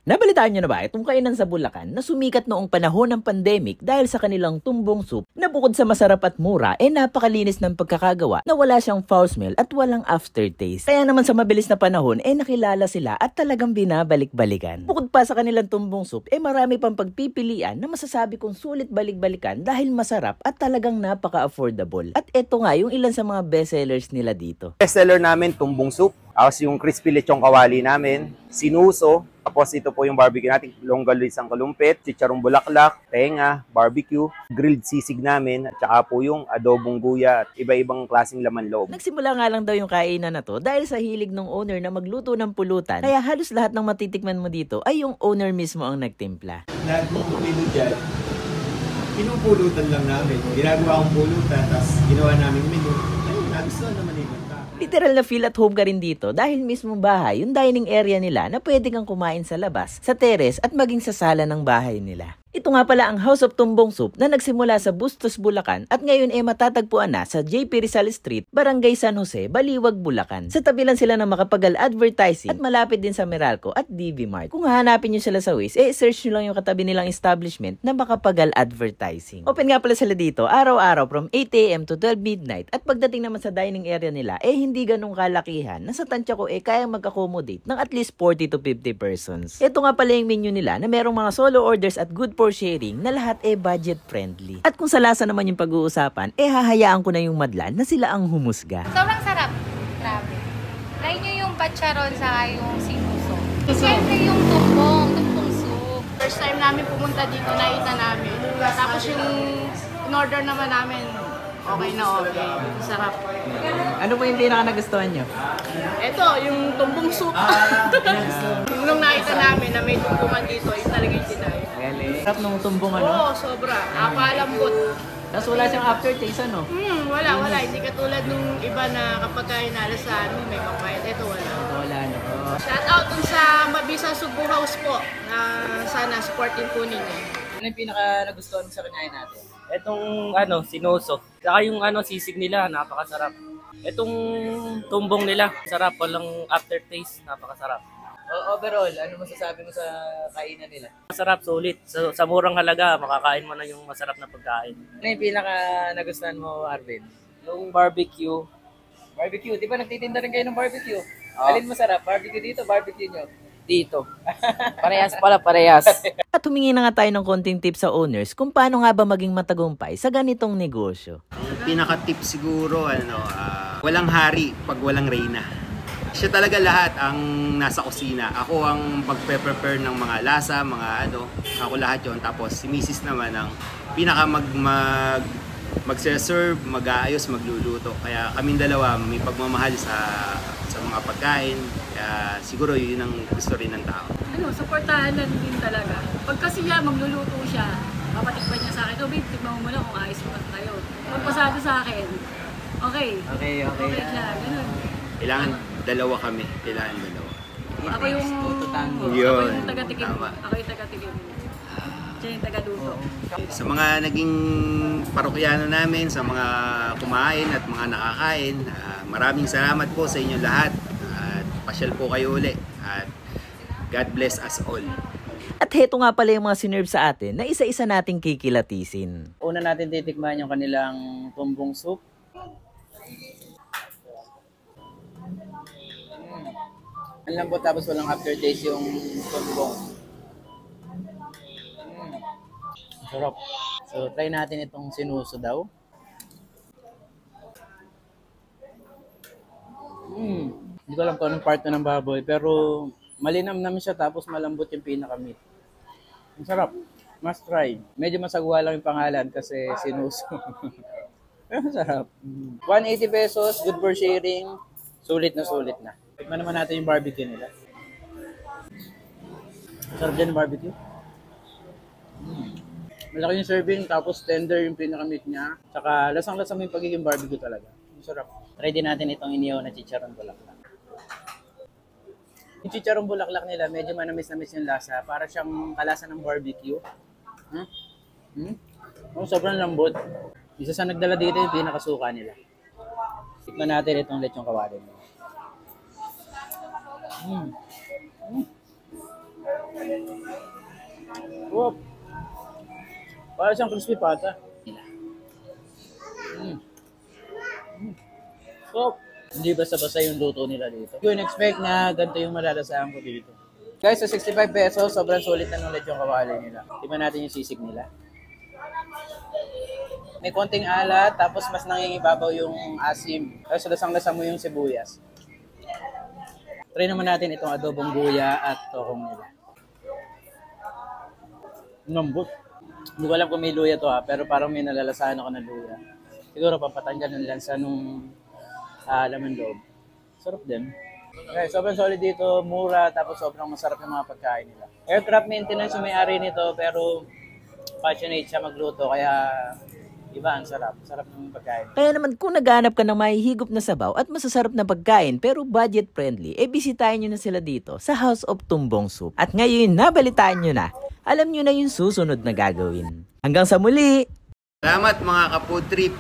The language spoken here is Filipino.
Nabalitaan nyo na ba itong kainan sa Bulacan na sumikat noong panahon ng pandemic dahil sa kanilang tumbong soup na bukod sa masarap at mura napakalinis ng pagkakagawa na wala siyang foul smell at walang aftertaste. Kaya naman sa mabilis na panahon nakilala sila at talagang binabalik-balikan. Bukod pa sa kanilang tumbong soup marami pang pagpipilian na masasabi kong sulit balik-balikan dahil masarap at talagang napaka-affordable. At eto nga yung ilan sa mga bestsellers nila dito. Bestseller namin, tumbong soup. Tapos yung crispy lechong kawali namin, sinuso. Tapos ito po yung barbecue natin, longganisa kalumpit, chicharong bulaklak, tenga, barbecue, grilled sisig namin, at saka po yung adobong guya at iba-ibang klaseng laman loob. Nagsimula nga lang daw yung kainan na to dahil sa hilig ng owner na magluto ng pulutan. Kaya halos lahat ng matitikman mo dito ay yung owner mismo ang nagtimpla. Nagmumulino dyan, pinupulutan lang namin. Ginagawa kong pulutan, tapos ginawa namin menu. Ayun, nagustuhan naman yung banta. Literal na feel at home ka rin dito dahil mismo bahay yung dining area nila na pwede kang kumain sa labas, sa terrace at maging sa sala ng bahay nila. Ito nga pala ang House of Tumbong Soup na nagsimula sa Bustos, Bulacan at ngayon matatagpuan na sa JP Rizal Street, Barangay San Jose, Baliwag, Bulacan. Sa tabi lang sila ng Makapagal Advertising at malapit din sa Meralco at DV Mart. Kung hahanapin nyo sila sa Waze, search nyo lang yung katabi nilang establishment na Makapagal Advertising. Open nga pala sila dito araw-araw from 8 AM to 12 midnight at pagdating naman sa dining area nila hindi ganong kalakihan na sa tansya ko kayang mag-accommodate ng at least 40 to 50 persons. Ito nga pala yung menu nila na merong mga solo orders at good for sharing na lahat budget friendly. At kung sa lasa naman yung pag-uusapan, hahayaan ko na yung madlan na sila ang humusga. Sobrang sarap. Grabe. Try nyo yung batcharon sa yung sinuso. Siyempre yung tumbong soup. First time namin pumunta dito, nakita namin. Tapos yung in-order naman namin, okay na okay. Sarap. Ano po yung pinaka-nagustuhan nyo? Ito, yung tumbong soup. Nung nakita namin na may tumbungan dito, yung talaga yung tinay. Sarap nung tumbong Oo, sobra. Napalambot. Tapos wala siyang aftertaste Wala. Hindi katulad nung iba na kapag hinala sa may mapayat. Ito wala. Wala Shout out dun sa Mabisa Subu House po na sana supportin po ninyo. Ano yung pinaka-nagustuhan sa kanain natin? Etong sinuso. Saka yung sisig nila, napakasarap. Etong tumbong nila, sarap, walang aftertaste, napakasarap. Overall, ano masasabi mo sa kainan nila? Masarap, sulit. Sa murang halaga, makakain mo na yung masarap na pagkain. Ano yung pinaka-nagustuhan mo, Arvin? Yung barbecue, Barbecue, di ba nagtitinda rin kayo ng barbecue? Alin masarap? Barbecue dito, barbecue nyo? dito. Parehas. At humingi na nga tayo ng konting tips sa owners kung paano nga ba maging matagumpay sa ganitong negosyo. Ang pinaka-tip siguro, walang hari pag walang reyna. Siya talaga lahat ang nasa kusina. Ako ang magpe-prepare ng mga lasa, ako lahat yon. Tapos si Mrs. naman ang pinaka magse-serve, mag-aayos, magluluto. Kaya kaming dalawa may pagmamahal sa mga pagkain. Kaya siguro yun ang gusto rin ng tao. Supportahan lang din talaga. Pag kasi siya, magluluto siya, papatikpan niya sa akin, babe, tignan mo muna kung ayos mo tayo. Pagpasado sa akin, okay siya, ganun. Kailangan dalawa kami. Ako yung taga-tikim. Ako yung taga-tikim. Siya yung taga-luto. Sa mga naging parokyano namin, sa mga kumain at mga nakakain, maraming salamat po sa inyo lahat. At pasyal po kayo uli. At God bless us all. At heto nga pala yung mga sinerve sa atin na isa-isa nating kikilatisin. Una natin titikman yung kanilang tumbong soup. Ang lambot tapos walang aftertaste yung tumbong. Sarap. So, try natin itong sinuso daw. Hindi ko alam kung anong part na ng baboy, pero malinam naman siya tapos malambot yung pinaka-meat. Ang sarap. Must try. Medyo masagwa lang yung pangalan kasi sinuso. Pero sarap. 180 pesos, good for sharing. Sulit na. Tikman naman natin yung barbecue nila. Sarap dyan yung barbecue. Malaki yung serving, tapos tender yung pinaka-meat niya. Tsaka lasang-lasang yung pagiging barbecue talaga. Masarap. Try din natin itong inihaw na chicharon bulaklak. Yung chicharon bulaklak nila, medyo manamis-namis yung lasa. Para siyang kalasa ng barbecue. Sobrang lambot. Isa sa nagdala dito yung pinakasuka nila. Tikman natin itong lechong kawali nila. Whoop! Para siyang crispy pata. So, hindi basta-basta yung luto nila dito. Yung expect na ganito yung malalasahan ko dito. Guys, sa 65 pesos, sobrang sulit na nung lechong kawali nila. Tingnan natin yung sisig nila. May konting alat, tapos mas nangingibabaw yung asim. Tapos lasang-lasa mo yung sibuyas. Try naman natin itong adobong luya at tohong nila. Lambot. Hindi ko alam kung may luya to pero parang may nalalasahan ako ng luya. Siguro papatanggal ng lansa nung laman loob. Sarap din. Okay, sobrang solid dito, mura, tapos sobrang masarap yung mga pagkain nila. Aircraft maintenance yung may-ari nito, pero passionate siya magluto, kaya iba, ang sarap. Sarap ng pagkain. Kaya naman kung naghahanap ka ng mahihigop na sabaw at masasarap na pagkain pero budget friendly, bisitahin nyo na sila dito sa House of Tumbong Soup. At ngayon, nabalitaan nyo na. Alam nyo na yung susunod na gagawin. Hanggang sa muli! Salamat mga ka-food trip.